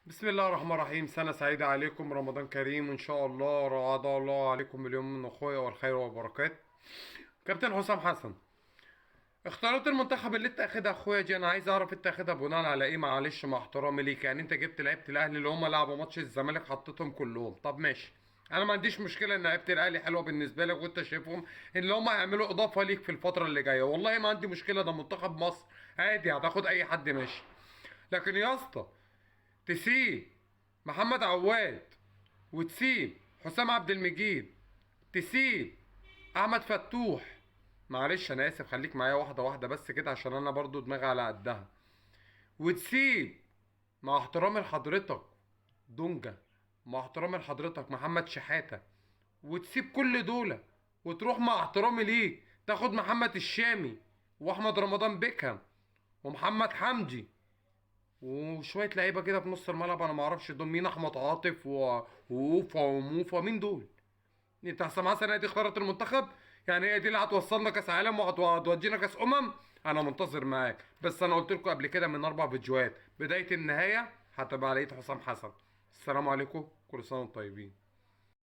بسم الله الرحمن الرحيم. سنة سعيدة عليكم، رمضان كريم إن شاء الله. رعاة الله عليكم مليون من أخويا والخير والبركات. كابتن حسام حسن، اختيارات المنتخب اللي انت اخدها اخويا دي، انا عايز اعرف انت اخدها بناء على ايه؟ معلش مع احترامي ليك، يعني انت جبت لعيبه الاهلي اللي هم لعبوا ماتش الزمالك حطيتهم كلهم؟ طب ماشي، انا ما عنديش مشكله ان لعيبه الاهلي حلوه بالنسبه لك وانت شايفهم ان هم هيعملوا اضافه ليك في الفتره اللي جايه، والله ما عندي مشكله، ده منتخب مصر عادي هتاخد اي حد ماشي. لكن يا اسطى، تسيب محمد عواد وتسيب حسام عبد المجيد، تسيب احمد فتوح، معلش انا اسف خليك معايا واحده واحده بس كده عشان انا برضو دماغي على قدها، وتسيب مع احترامي لحضرتك دونجا، مع احترامي لحضرتك محمد شحاته، وتسيب كل دول وتروح مع احترامي ليك تاخد محمد الشامي واحمد رمضان بيكهام ومحمد حمدي وشويه لعيبه كده في نص الملعب، انا ما اعرفش دول مين، احمد عاطف ووفا وموفا، مين دول؟ انت حسام حسن هي دي اختارت المنتخب؟ يعني هي دي اللي هتوصلنا كاس عالم وهتودينا كاس انا منتظر معاك، بس انا قلت لكم قبل كده من 4 فيديوهات بدايه النهايه هتبقى على ايد حسام حسن. السلام عليكم، كل سنه وانتم طيبين.